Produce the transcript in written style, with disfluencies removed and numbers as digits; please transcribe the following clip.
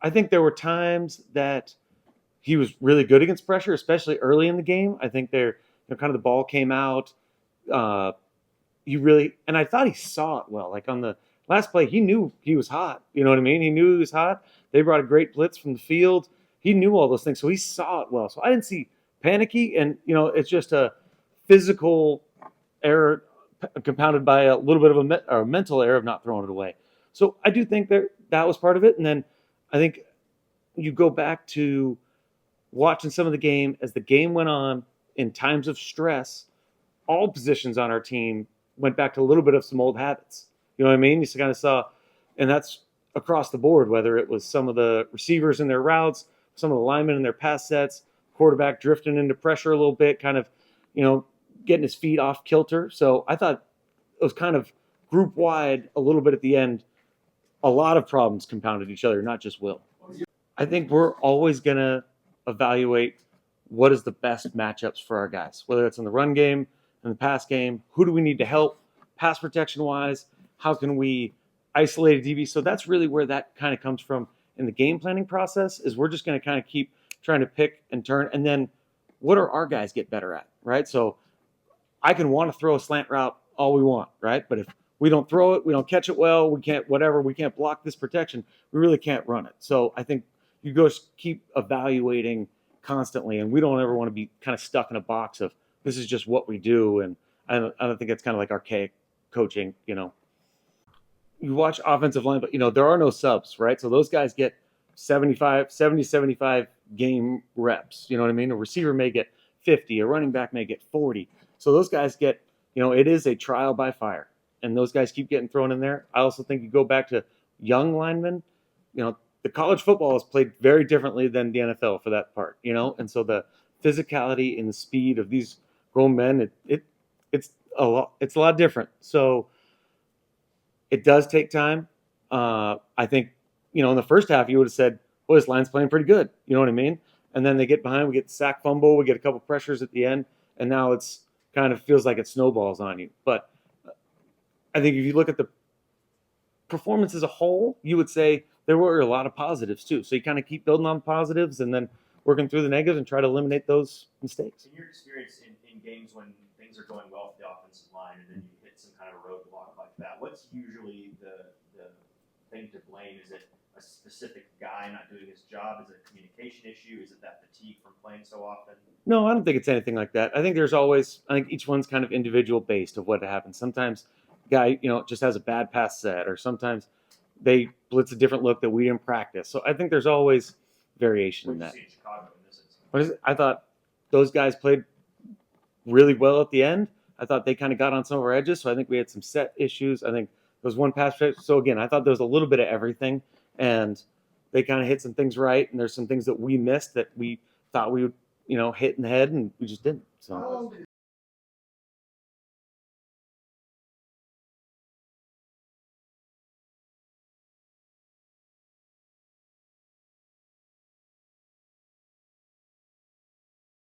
I think there were times that he was really good against pressure, especially early in the game. I think kind of the ball came out. Uh, and I thought he saw it well. Like on the last play, he knew he was hot. You know what I mean? He knew he was hot. They brought a great blitz from the field. He knew all those things, so he saw it well. So I didn't see panicky, and it's just a physical error compounded by a little bit of a mental error of not throwing it away. So I do think that was part of it. And then I think you go back to watching some of the game as the game went on in times of stress. All positions on our team went back to a little bit of some old habits. You know what I mean? You kind of saw, and that's across the board, whether it was some of the receivers in their routes, some of the linemen in their pass sets, quarterback drifting into pressure a little bit, kind of, getting his feet off kilter. So I thought it was kind of group wide a little bit at the end. A lot of problems compounded each other, not just Will. I think we're always going to evaluate what is the best matchups for our guys, whether it's in the run game, in the pass game. Who do we need to help pass protection wise? How can we isolate a DB? So that's really where that kind of comes from in the game planning process, is we're just going to kind of keep trying to pick and turn. And then what are our guys get better at, right? So I can want to throw a slant route all we want, right? But if we don't throw it, we don't catch it well, we can't block this protection, we really can't run it. So I think you go keep evaluating constantly, and we don't ever want to be kind of stuck in a box of this is just what we do. And I don't think it's kind of like archaic coaching. You watch offensive line, but there are no subs, right? So those guys get 75 game reps. You know what I mean? A receiver may get 50, a running back may get 40. So those guys get, it is a trial by fire, and those guys keep getting thrown in there. I also think you go back to young linemen, the college football is played very differently than the NFL for that part, and so the physicality and the speed of these grown men, it's a lot different. So it does take time. I think, in the first half, you would have said, well, this line's playing pretty good. You know what I mean? And then they get behind, we get the sack fumble, we get a couple pressures at the end, and now it's kind of feels like it snowballs on you. But I think if you look at the performance as a whole, you would say there were a lot of positives too. So you kind of keep building on positives and then working through the negatives and try to eliminate those mistakes. In your experience in games when things are going well for the offensive line and then you hit some kind of roadblock like that, what's usually the thing to blame? Is it a specific guy not doing his job? Is it a communication issue? Is it that fatigue from playing so often? No, I don't think it's anything like that. I think each one's kind of individual based of what happens. Sometimes guy, just has a bad pass set, or sometimes they blitz a different look that we didn't practice. So I think there's always variation in that. In Chicago in this instance? I thought those guys played really well at the end. I thought they kind of got on some of our edges. So I think we had some set issues. I think there was one pass. So again, I thought there was a little bit of everything, and they kind of hit some things right. And there's some things that we missed that we thought we would, hit in the head, and we just didn't. So.